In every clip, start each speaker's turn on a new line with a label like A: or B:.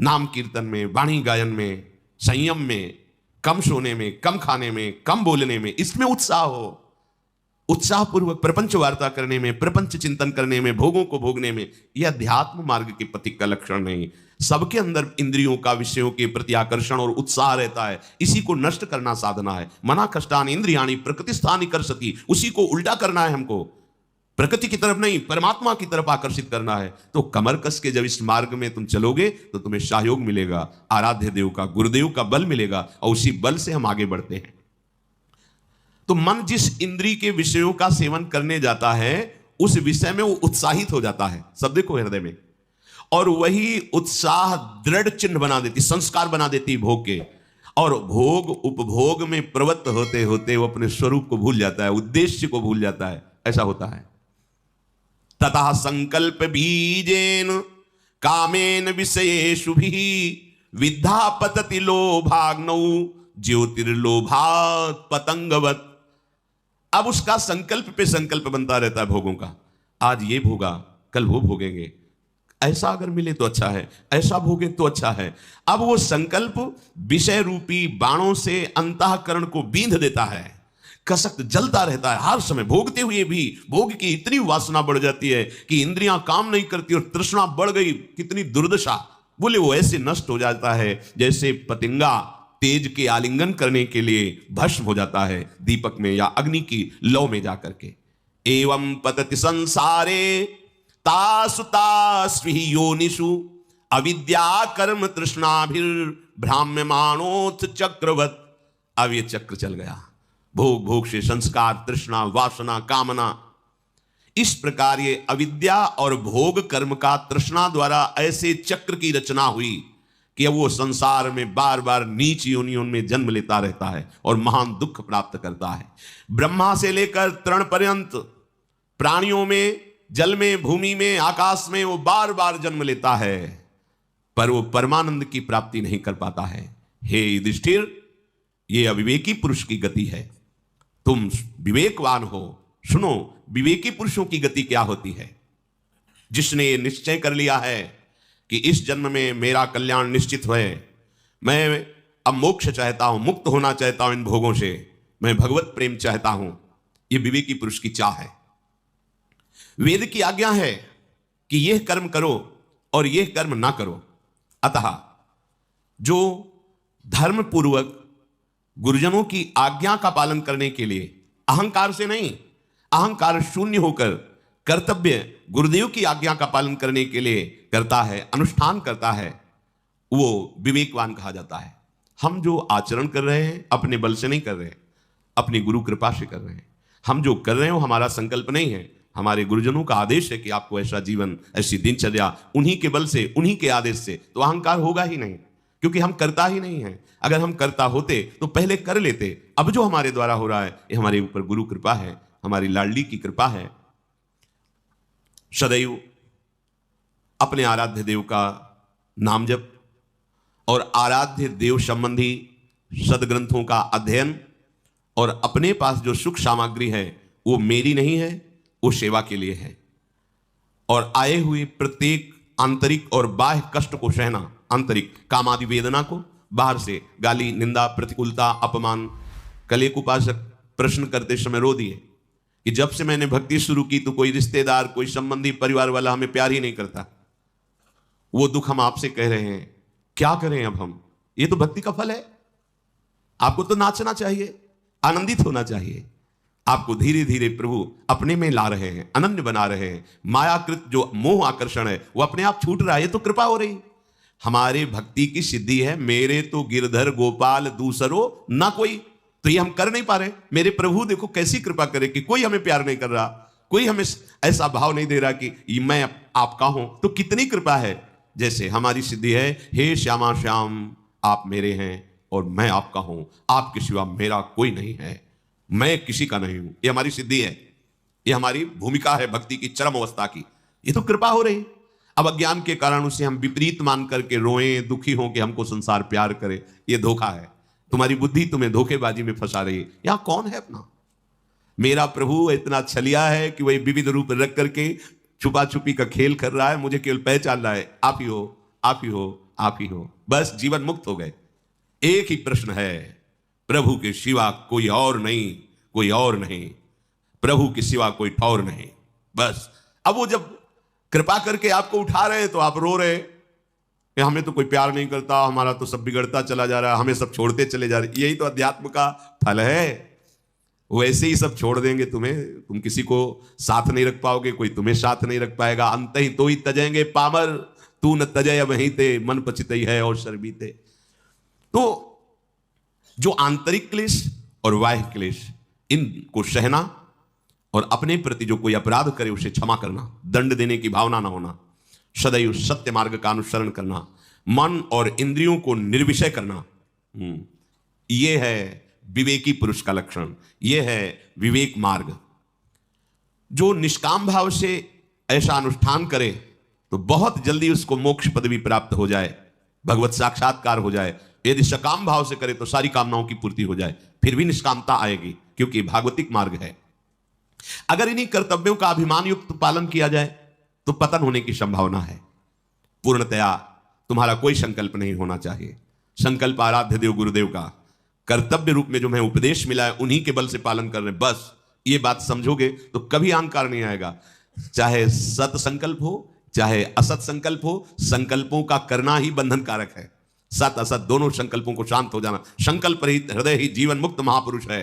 A: नाम कीर्तन में, वाणी गायन में, संयम में, कम सोने में, कम खाने में, कम बोलने में, इसमें उत्साह हो, उत्साहपूर्वक प्रपंच वार्ता करने में, प्रपंच चिंतन करने में, भोगों को भोगने में, यह अध्यात्म मार्ग के पथिक का लक्षण नहीं। सबके अंदर इंद्रियों का विषयों के प्रति आकर्षण और उत्साह रहता है, इसी को नष्ट करना साधना है। मना कष्टानि इंद्रियाणि प्रकृतिस्थानि कर्षति, उसी को उल्टा करना है हमको, प्रकृति की तरफ नहीं, परमात्मा की तरफ आकर्षित करना है। तो कमर कस के जब इस मार्ग में तुम चलोगे तो तुम्हें सहयोग मिलेगा, आराध्य देव का, गुरुदेव का बल मिलेगा, और उसी बल से हम आगे बढ़ते हैं। तो मन जिस इंद्री के विषयों का सेवन करने जाता है उस विषय में वो उत्साहित हो जाता है, सब देखो हृदय में, और वही उत्साह दृढ़ चिन्ह बना देती, संस्कार बना देती भोग के, और भोग उपभोग में प्रवृत्त होते होते वो अपने स्वरूप को भूल जाता है, उद्देश्य को भूल जाता है। ऐसा होता है। ततः संकल्प बीजेन कामेन विषयेषु भी विद्धा पतति लोभाग्नौ ज्योतिर्लोभात् पतंगवत्। अब उसका संकल्प पे संकल्प बनता रहता है भोगों का, आज ये भोगा, कल वो भोगेंगे, ऐसा अगर मिले तो अच्छा है, ऐसा भोगे तो अच्छा है। अब वो संकल्प विषय रूपी बाणों से अंतःकरण को बींध देता है, कसक जलता रहता है हर समय, भोगते हुए भी भोग की इतनी वासना बढ़ जाती है कि इंद्रियां काम नहीं करती और तृष्णा बढ़ गई, कितनी दुर्दशा। बोले वो ऐसे नष्ट हो जाता है जैसे पतंगा तेज के आलिंगन करने के लिए भस्म हो जाता है दीपक में या अग्नि की लौ में जाकर के। एवं पतति संसारे तासु तास्वि योनिषु अविद्या कर्म तृष्णाभिर्भ्राम्यमाणोथ चक्रवत्। अब ये चक्र चल गया, भोग भोग से संस्कार, तृष्णा, वासना, कामना, इस प्रकार ये अविद्या और भोग कर्म का तृष्णा द्वारा ऐसे चक्र की रचना हुई कि अब वो संसार में बार बार नीच योनियों में जन्म लेता रहता है और महान दुख प्राप्त करता है। ब्रह्मा से लेकर तृण पर्यंत प्राणियों में, जल में, भूमि में, आकाश में वो बार बार जन्म लेता है, पर वो परमानंद की प्राप्ति नहीं कर पाता है। हे युधिष्ठिर, ये अविवेकी पुरुष की गति है, तुम विवेकवान हो, सुनो विवेकी पुरुषों की गति क्या होती है। जिसने निश्चय कर लिया है कि इस जन्म में मेरा कल्याण निश्चित है, मैं अब मोक्ष चाहता हूं, मुक्त होना चाहता हूं इन भोगों से, मैं भगवत प्रेम चाहता हूं, यह विवेकी पुरुष की चाह है। वेद की आज्ञा है कि यह कर्म करो और यह कर्म ना करो। अतः जो धर्म पूर्वक गुरुजनों की आज्ञा का पालन करने के लिए अहंकार से नहीं, अहंकार शून्य होकर कर्तव्य गुरुदेव की आज्ञा का पालन करने के लिए करता है, अनुष्ठान करता है, वो विवेकवान कहा जाता है। हम जो आचरण कर रहे हैं अपने बल से नहीं कर रहे हैं, अपनी गुरु कृपा से कर रहे हैं। हम जो कर रहे हैं वो हमारा संकल्प नहीं है, हमारे गुरुजनों का आदेश है कि आपको ऐसा जीवन, ऐसी दिनचर्या, उन्हीं के बल से, उन्हीं के आदेश से, तो अहंकार होगा ही नहीं, क्योंकि हम करता ही नहीं है। अगर हम करता होते तो पहले कर लेते। अब जो हमारे द्वारा हो रहा है ये हमारे ऊपर गुरु कृपा है, हमारी लाडली की कृपा है। सदैव अपने आराध्य देव का नाम जप और आराध्य देव संबंधी सदग्रंथों का अध्ययन, और अपने पास जो सुख सामग्री है वो मेरी नहीं है, वो सेवा के लिए है। और आए हुए प्रत्येक आंतरिक और बाह्य कष्ट को सहना, आंतरिक कामादि वेदना को, बाहर से गाली, निंदा, प्रतिकूलता, अपमान। कल एक उपासक प्रश्न करते समय रो दिए कि जब से मैंने भक्ति शुरू की तो कोई रिश्तेदार, कोई संबंधी, परिवार वाला हमें प्यार ही नहीं करता। वो दुख हम आपसे कह रहे हैं, क्या करें अब हम? ये तो भक्ति का फल है। आपको तो नाचना चाहिए, आनंदित होना चाहिए। आपको धीरे धीरे प्रभु अपने में ला रहे हैं, अनन्य बना रहे हैं। मायाकृत जो मोह आकर्षण है वो अपने आप छूट रहा है, ये तो कृपा हो रही। हमारे भक्ति की सिद्धि है, मेरे तो गिरधर गोपाल दूसरो ना कोई। तो ये हम कर नहीं पा रहे। मेरे प्रभु देखो कैसी कृपा करे कि कोई हमें प्यार नहीं कर रहा, कोई हमें ऐसा भाव नहीं दे रहा कि मैं आपका हूं। तो कितनी कृपा है। जैसे हमारी सिद्धि है, हे श्यामा श्याम आप मेरे हैं और मैं आपका हूं, आपके सिवा मेरा कोई नहीं है, मैं किसी का नहीं हूं। ये हमारी सिद्धि है, ये हमारी भूमिका है भक्ति की चरम अवस्था की। ये तो कृपा हो रही। अब अज्ञान के कारण उसे हम विपरीत मान करके रोएं, दुखी हों कि हमको संसार प्यार करे, ये धोखा है। तुम्हारी बुद्धि तुम्हें धोखेबाजी में फंसा रही है। यहां कौन है अपना? मेरा प्रभु इतना छलिया है कि वही विविध रूप रख करके छुपा छुपी का खेल कर रहा है, मुझे केवल पहचान रहा है, आप ही हो, आप ही हो, आप ही हो, बस जीवन मुक्त हो गए। एक ही प्रश्न है, प्रभु के सिवा कोई और नहीं, कोई और नहीं, प्रभु के सिवा कोई ठौर नहीं, बस। अब वो जब कृपा करके आपको उठा रहे तो आप रो रहे कि हमें तो कोई प्यार नहीं करता, हमारा तो सब बिगड़ता चला जा रहा है, हमें सब छोड़ते चले जा रहे। यही तो अध्यात्म का फल है। वैसे ही सब छोड़ देंगे तुम्हें, तुम किसी को साथ नहीं रख पाओगे, कोई तुम्हें साथ नहीं रख पाएगा। अंत ही तो ही तजेंगे पामर, तू न तजय वहीं ते, मन पचितई है और शर्बीते। तो जो आंतरिक क्लेश और बाह्य क्लेश, इनको सहना और अपने प्रति जो कोई अपराध करे उसे क्षमा करना, दंड देने की भावना ना होना, सदैव सत्य मार्ग का अनुसरण करना, मन और इंद्रियों को निर्विषय करना, यह है विवेकी पुरुष का लक्षण, यह है विवेक मार्ग। जो निष्काम भाव से ऐसा अनुष्ठान करे तो बहुत जल्दी उसको मोक्ष पदवी प्राप्त हो जाए, भगवत साक्षात्कार हो जाए। यदि सकाम भाव से करे तो सारी कामनाओं की पूर्ति हो जाए, फिर भी निष्कामता आएगी, क्योंकि भागवतिक मार्ग है। अगर इन्हीं कर्तव्यों का अभिमान युक्त पालन किया जाए तो पतन होने की संभावना है। पूर्णतया तुम्हारा कोई संकल्प नहीं होना चाहिए। संकल्प आराध्य देव गुरुदेव का कर्तव्य रूप में जो मैं उपदेश मिला है उन्हीं के बल से पालन कर रहे हैं, बस। ये बात समझोगे तो कभी अहंकार नहीं आएगा। चाहे सत संकल्प हो चाहे असत संकल्प हो, संकल्पों का करना ही बंधन कारक है। सत असत दोनों संकल्पों को शांत हो जाना। संकल्प रहित हृदय ही जीवन मुक्त महापुरुष है।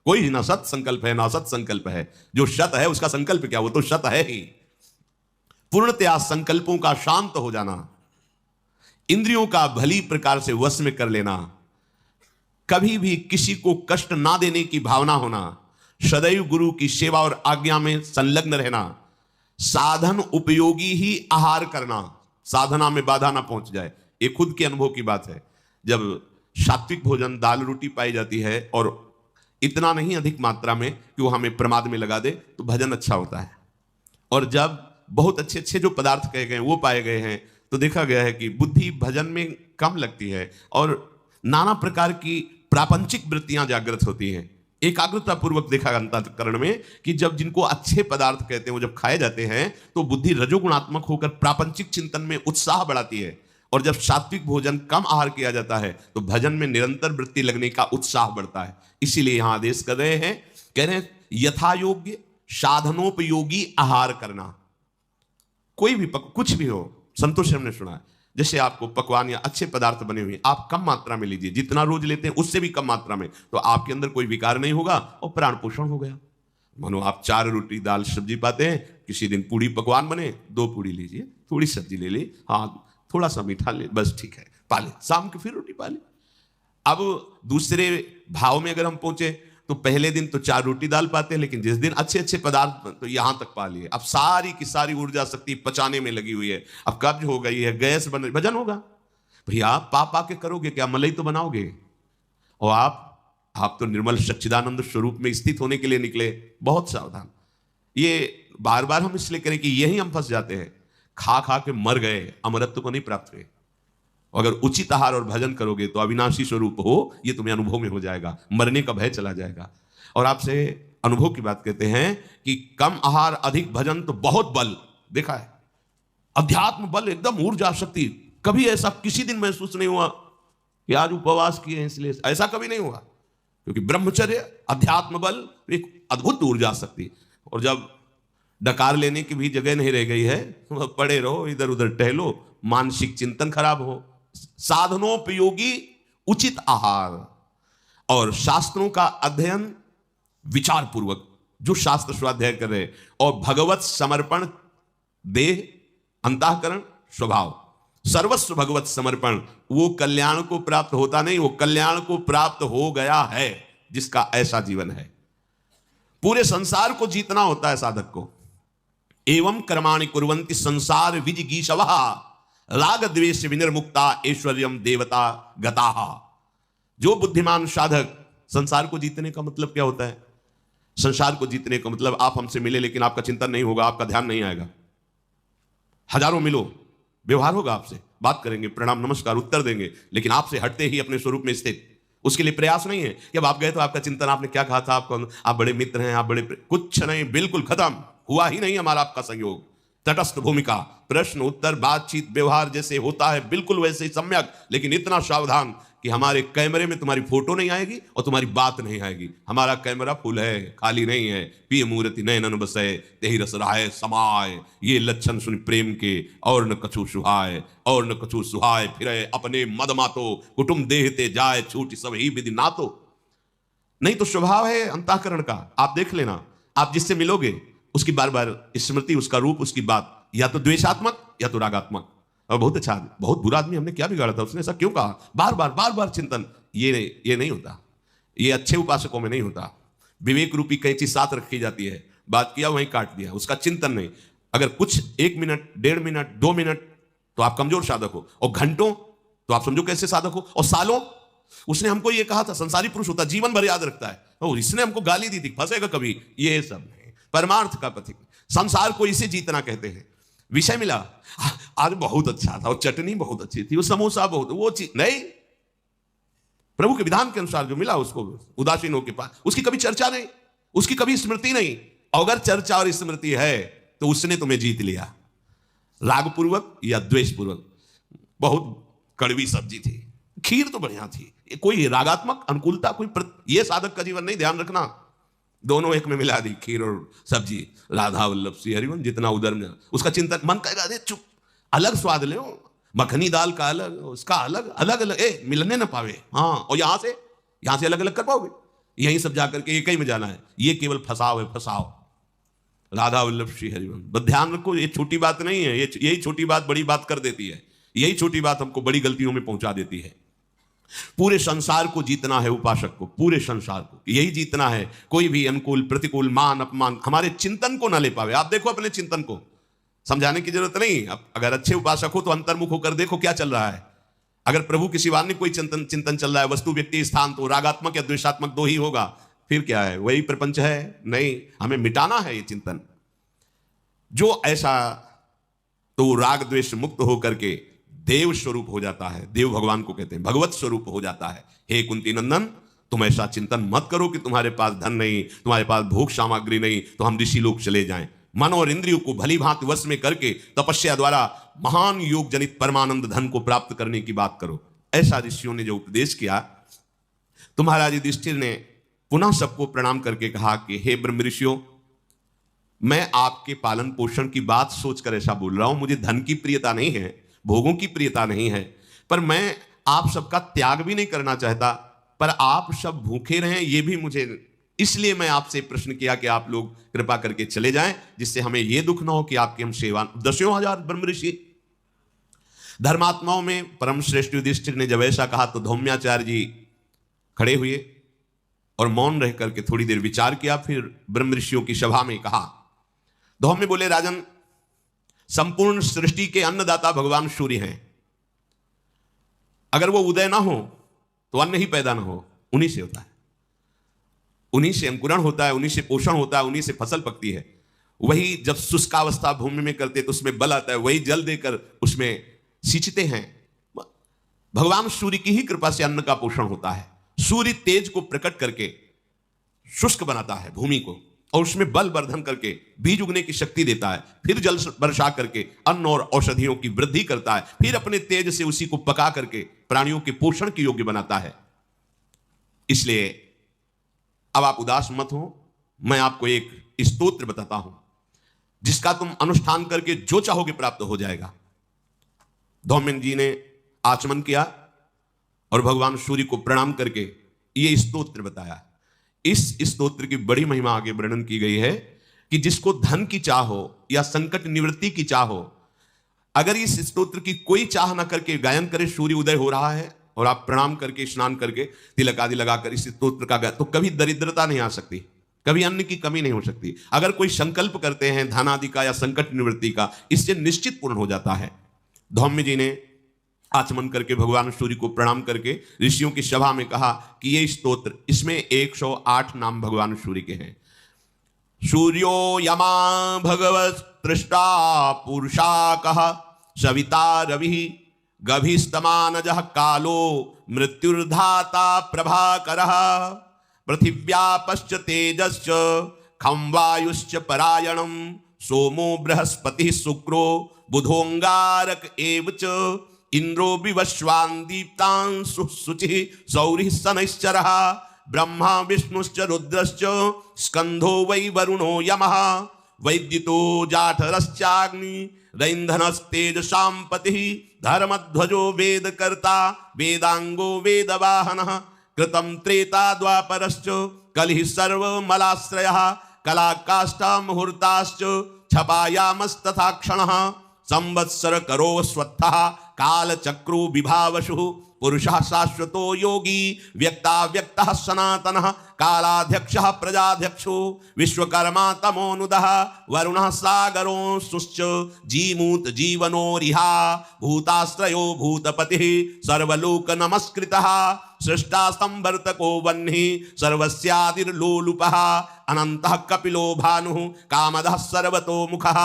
A: कोई ना सत संकल्प है ना असत संकल्प है। जो सत है उसका संकल्प क्या, वो तो सत है ही। पूर्णतया संकल्पों का शांत हो जाना, इंद्रियों का भली प्रकार से वश में कर लेना, कभी भी किसी को कष्ट ना देने की भावना होना, सदैव गुरु की सेवा और आज्ञा में संलग्न रहना, साधन उपयोगी ही आहार करना, साधना में बाधा ना पहुंच जाए। ये खुद के अनुभव की बात है। जब सात्विक भोजन दाल रोटी पाई जाती है और इतना नहीं अधिक मात्रा में कि वो हमें प्रमाद में लगा दे, तो भजन अच्छा होता है। और जब बहुत अच्छे अच्छे जो पदार्थ कहे गए वो पाए गए हैं तो देखा गया है कि बुद्धि भजन में कम लगती है और नाना प्रकार की प्रापंचिक वृत्तियां जागृत होती हैं। एकाग्रता पूर्वक देखा अंतःकरण में कि जब जिनको अच्छे पदार्थ कहते हैं वो जब खाए जाते हैं तो बुद्धि रजोगुणात्मक होकर प्रापंचिक चिंतन में उत्साह बढ़ाती है। और जब सात्विक भोजन कम आहार किया जाता है तो भजन में निरंतर वृत्ति लगने का उत्साह बढ़ता है। इसीलिए यहां आदेश कर रहे हैं, कह रहे हैं यथा योग्य साधनोपयोगी आहार करना। कोई भी कुछ भी हो, संतोष हमने सुना है, जैसे आपको पकवान या अच्छे पदार्थ बने हुए आप कम मात्रा में लीजिए, जितना रोज लेते हैं उससे भी कम मात्रा में, तो आपके अंदर कोई विकार नहीं होगा और प्राण पोषण हो गया। मानो आप 4 रोटी दाल सब्जी पाते हैं, किसी दिन पूड़ी पकवान बने, 2 पूड़ी लीजिए, थोड़ी सब्जी ले ली, हाँ थोड़ा सा मीठा ले, बस ठीक है, पाले, शाम के फिर रोटी पाले। अब दूसरे भाव में अगर हम पहुंचे तो पहले दिन तो 4 रोटी दाल पाते हैं, लेकिन जिस दिन अच्छे अच्छे पदार्थ तो यहां तक पा लिए। अब सारी की सारी ऊर्जा शक्ति पचाने में लगी हुई है, अब कब्ज हो गई है, गैस बन रही, भजन होगा भैया। पा के करोगे क्या, मलाई तो बनाओगे। और आप तो निर्मल सच्चिदानंद स्वरूप में स्थित होने के लिए निकले, बहुत सावधान। ये बार बार हम इसलिए करें कि यही हम फंस जाते हैं, खा खा के मर गए, अमरत्व को नहीं प्राप्त हुए। अगर उचित आहार और भजन करोगे तो अविनाशी स्वरूप हो, ये तुम्हें अनुभव में हो जाएगा, मरने का भय चला जाएगा। और आपसे अनुभव की बात कहते हैं कि कम आहार अधिक भजन तो बहुत बल देखा है। अध्यात्म बल एकदम ऊर्जा शक्ति, कभी ऐसा किसी दिन महसूस नहीं हुआ कि आज उपवास किए हैं इसलिए, ऐसा कभी नहीं हुआ। क्योंकि ब्रह्मचर्य अध्यात्म बल एक अद्भुत ऊर्जा शक्ति। और जब डकार लेने की भी जगह नहीं रह गई है, पड़े रहो, इधर उधर टहलो, मानसिक चिंतन खराब हो। साधनोपयोगी उचित आहार और शास्त्रों का अध्ययन विचार पूर्वक, जो शास्त्र स्वाध्याय कर रहे, और भगवत समर्पण, देह अंतःकरण स्वभाव, सर्वस्व भगवत समर्पण। वो कल्याण को प्राप्त होता नहीं, वो कल्याण को प्राप्त हो गया है जिसका ऐसा जीवन है। पूरे संसार को जीतना होता है साधक को। एवं कर्माणि कुर्वन्ति संसार विजिगीषवः राग द्वेष विनिर्मुक्ता ऐश्वर्यम देवता गताः। जो बुद्धिमान साधक, संसार को जीतने का मतलब क्या होता है? संसार को जीतने का मतलब आप हमसे मिले लेकिन आपका चिंतन नहीं होगा, आपका ध्यान नहीं आएगा। हजारों मिलो, व्यवहार होगा आपसे, बात करेंगे, प्रणाम नमस्कार उत्तर देंगे, लेकिन आपसे हटते ही अपने स्वरूप में स्थित। उसके लिए प्रयास नहीं है कि अब आप गए तो आपका चिंतन, आपने क्या कहा था, आपको आप बड़े मित्र हैं, आप बड़े, कुछ नहीं, बिल्कुल खत्म, हुआ ही नहीं हमारा आपका संयोग। तटस्थ भूमिका, प्रश्न उत्तर बातचीत व्यवहार जैसे होता है बिल्कुल वैसे ही सम्यक, लेकिन इतना सावधान कि हमारे कैमरे में तुम्हारी फोटो नहीं आएगी और तुम्हारी बात नहीं आएगी। हमारा कैमरा फुल है, खाली नहीं है। पिय मूर्ति नयनन बसै तेहि रस रहाय समाय, ये लक्षण सुन प्रेम के और न कछु सुहाय, और न कछु सुहाय फिरे अपने मद मातो, कुटुंब देहते जाए छूट सब ही विधि नातो। नहीं तो स्वभाव है अंतःकरण का, आप देख लेना, आप जिससे मिलोगे उसकी बार बार स्मृति, उसका रूप, उसकी बात या तो द्वेषात्मक या तो रागात्मक। और बहुत अच्छा आदमी, बहुत बुरा आदमी, हमने क्या बिगाड़ा था, उसने ऐसा क्यों कहा, बार बार चिंतन, ये नहीं होता, ये अच्छे उपासकों में नहीं होता। विवेक रूपी कैंची साथ रखी जाती है, बात किया वहीं काट दिया, उसका चिंतन नहीं। अगर कुछ 1 मिनट 1.5 मिनट 2 मिनट तो आप कमजोर साधक हो, और घंटों तो आप समझो कैसे साधक हो, और सालों। उसने हमको ये कहा था संसारी पुरुष होता जीवन भर याद रखता है, और इसने हमको गाली दी थी, फंसेगा कभी, ये सब नहीं। परमार्थ का पथिक, संसार को इसे जीतना कहते हैं। विषय मिला, आज बहुत अच्छा था, वो चटनी बहुत अच्छी थी, वो समोसा बहुत, वो चीज नहीं, प्रभु के विधान के अनुसार जो मिला उसको उदासीन होकर पास, उसकी कभी चर्चा नहीं, उसकी कभी स्मृति नहीं। अगर चर्चा और स्मृति है तो उसने तुम्हें जीत लिया, रागपूर्वक या द्वेषपूर्वक। बहुत कड़वी सब्जी थी, खीर तो बढ़िया थी, कोई रागात्मक अनुकूलता, कोई ये साधक का जीवन नहीं, ध्यान रखना। दोनों एक में मिला दी, खीर और सब्जी, राधा वल्लभ श्री हरिवंश, जितना उधर में उसका चिंतन, मन कहेगा अरे चुप, अलग स्वाद ले, मखनी दाल का अलग, उसका अलग, अलग अलग मिलने ना पावे। हाँ, और यहां से अलग अलग कर पाओगे, यहीं सब जाकर के एक ही में जाना है, ये केवल फसाव है, फसाव। राधा वल्लभ श्री हरिवंश, बस ध्यान रखो, ये छोटी बात नहीं है, यही छोटी बात बड़ी बात कर देती है, यही छोटी बात हमको बड़ी गलतियों में पहुंचा देती है। पूरे संसार को जीतना है उपासक को, पूरे संसार को यही जीतना है। कोई भी अनुकूल प्रतिकूल मान अपमान हमारे चिंतन को ना ले पावे। आप देखो अपने चिंतन को, समझाने की जरूरत नहीं। अब अगर अच्छे उपासक हो तो अंतर्मुख होकर देखो क्या चल रहा है। अगर प्रभु की सिवा कोई चिंतन चल रहा है, वस्तु व्यक्ति स्थान, तो रागात्मक या द्वेषात्मक दो ही होगा, फिर क्या है, वही प्रपंच है। नहीं, हमें मिटाना है ये चिंतन। जो ऐसा तो राग द्वेष मुक्त होकर के देव स्वरूप हो जाता है, देव भगवान को कहते हैं, भगवत स्वरूप हो जाता है। हे कुंती नंदन, तुम ऐसा चिंतन मत करो कि तुम्हारे पास धन नहीं, तुम्हारे पास भोग सामग्री नहीं, तो हम ऋषि लोग चले जाएं। मन और इंद्रियों को भली भांति वश में करके तपस्या द्वारा महान योग जनित परमानंद धन को प्राप्त करने की बात करो। ऐसा ऋषियों ने जो उपदेश किया, तो महाराज युधिष्ठिर ने पुनः सबको प्रणाम करके कहा कि हे ब्रह्म ऋषियों, मैं आपके पालन पोषण की बात सोचकर ऐसा बोल रहा हूं। मुझे धन की प्रियता नहीं है, भोगों की प्रियता नहीं है, पर मैं आप सबका त्याग भी नहीं करना चाहता, पर आप सब भूखे रहें ये भी मुझे, इसलिए मैं आपसे प्रश्न किया कि आप लोग कृपा करके चले जाएं, जिससे हमें यह दुख ना हो कि आपकी हम सेवा। 10,000 ब्रह्म ऋषि धर्मात्माओं में परम श्रेष्ठ युधिष्ठिर ने जब ऐसा कहा तो धौम्याचार्य जी खड़े हुए और मौन रह करके थोड़ी देर विचार किया। फिर ब्रह्म ऋषियों की सभा में कहा, धौम्य बोले, राजन, संपूर्ण सृष्टि के अन्नदाता भगवान सूर्य हैं। अगर वो उदय ना हो तो अन्न ही पैदा ना हो, उन्हीं से होता है, उन्हीं से अंकुरण होता है, उन्हीं से पोषण होता है, उन्हीं से फसल पकती है। वही जब शुष्कावस्था भूमि में करते तो उसमें बल आता है, वही जल देकर उसमें सींचते हैं। भगवान सूर्य की ही कृपा से अन्न का पोषण होता है। सूर्य तेज को प्रकट करके शुष्क बनाता है भूमि को, और उसमें बल वर्धन करके बीज उगने की शक्ति देता है, फिर जल वर्षा करके अन्न और औषधियों की वृद्धि करता है, फिर अपने तेज से उसी को पका करके प्राणियों के पोषण के योग्य बनाता है। इसलिए अब आप उदास मत हो, मैं आपको एक स्तोत्र बताता हूं जिसका तुम अनुष्ठान करके जो चाहोगे प्राप्त हो जाएगा। धौम्य जी ने आचमन किया और भगवान सूर्य को प्रणाम करके ये स्तोत्र बताया। इस स्तोत्र की बड़ी महिमा आगे वर्णन की गई है कि जिसको धन की चाह हो या संकट निवृत्ति की चाह हो, अगर इस स्तोत्र की कोई चाह न करके गायन करे, सूर्य उदय हो रहा है और आप प्रणाम करके स्नान करके तिलक आदि लगाकर इस स्तोत्र का गायन, तो कभी दरिद्रता नहीं आ सकती, कभी अन्न की कमी नहीं हो सकती। अगर कोई संकल्प करते हैं धन आदि का या संकट निवृत्ति का, इससे निश्चित पूर्ण हो जाता है। धौम्य जी ने आचमन करके भगवान सूर्य को प्रणाम करके ऋषियों की सभा में कहा कि ये स्तोत्र, इसमें 108 नाम भगवान सूर्य के हैं। सूर्यो यमा भगवत तृष्टा पुरुषाकः सविता रवि गभिस्तमानजः कालो मृत्युर्धाता प्रभाकरः पृथिव्यापश्च तेजश्च खं वायुश्च परायणं सोमो बृहस्पति शुक्रो बुधोंगारक एव च इंद्रो विवस्वान् दीप्तान् शुचि सौरिः शनैश्चरः ब्रह्मा विष्णुश्च रुद्रश्च स्कंधो वै वरुणो यमः वैद्युतो जाठरश्चाग्नि रैन्धनस्तेजसां पतिः धर्मध्वजो वेदकर्ता वेदांगो वेदवाहनः कृतं त्रेता द्वापरश्च कलिः सर्वमलाश्रयः कलाकाष्ठा मुहूर्ताश्च छपायामस्तथा क्षणः संवत्सर करो स्वत्थः कालचक्रो विभावशुः पुरुषः शाश्वतो योगी व्यक्ता व्यक्तः सनातनः कालाध्यक्षः प्रजाध्यक्षो विश्वकर्मा तमोनुदः वरुणः सागरोऽंशुश्च जीमूत जीवनोरिहा भूताश्रयो भूतपतिः सर्वलोक नमस्कृतः सृष्टा संवर्तको वह्निः सर्वस्यादिर्लोलुपः अनन्तः कपिलो भानुः कामदः सर्वतोमुखः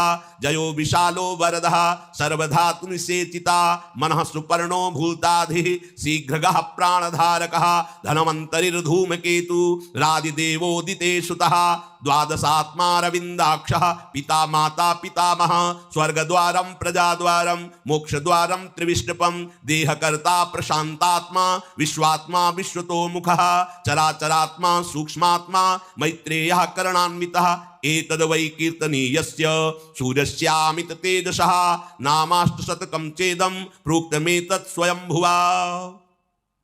A: जयो विशालो वरदः सर्वधातुनिषेचिता मनः सुपर्णो भूताधिः शीघ्रगः प्राणधारकः धनवन्तरिर्धूमकेतु रादिदेवोदिते सुतः द्वादशात्मा रविन्दाक्षः पिता माता पितामहः स्वर्गद्वारं प्रजाद्वारं मोक्षद्वारं त्रिविष्टपं देहकर्ता प्रशान्तात्मा विश्वात्मा विश्वतोमुखः चराचरात्मा सूक्ष्मात्मा मैत्रेयः करणान्वितः एतद् वै कीर्तनीयस्य सूर्यस्यामित तेजसः नामाष्टशतकं चेदं प्रोक्तमेतत् स्वयंभुवा।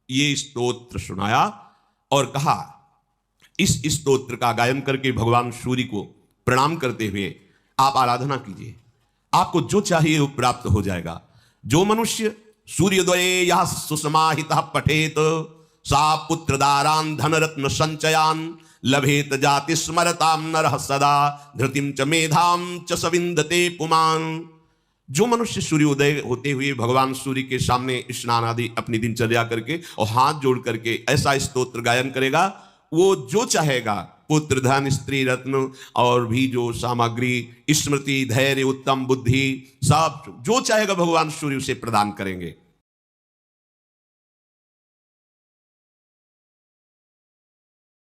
A: ये स्तोत्र सुनाया और कहा इस स्तोत्र का गायन करके भगवान सूर्य को प्रणाम करते हुए आप आराधना कीजिए, आपको जो चाहिए वो प्राप्त हो जाएगा। जो मनुष्य सूर्योदये यह सुसमाहितः पठेत सा पुत्रदारान् धनरत्न संचयान् लभेत जाति स्मरतां नरः सदा धृतिं च मेधां च सविन्दते पुमान्। जो मनुष्य सूर्योदय होते हुए भगवान सूर्य के सामने स्नान आदि अपनी दिनचर्या करके और हाथ जोड़ करके ऐसा स्तोत्र गायन करेगा, वो जो चाहेगा पुत्र धन स्त्री रत्न और भी जो सामग्री स्मृति धैर्य उत्तम बुद्धि सब जो चाहेगा भगवान सूर्य उसे प्रदान करेंगे।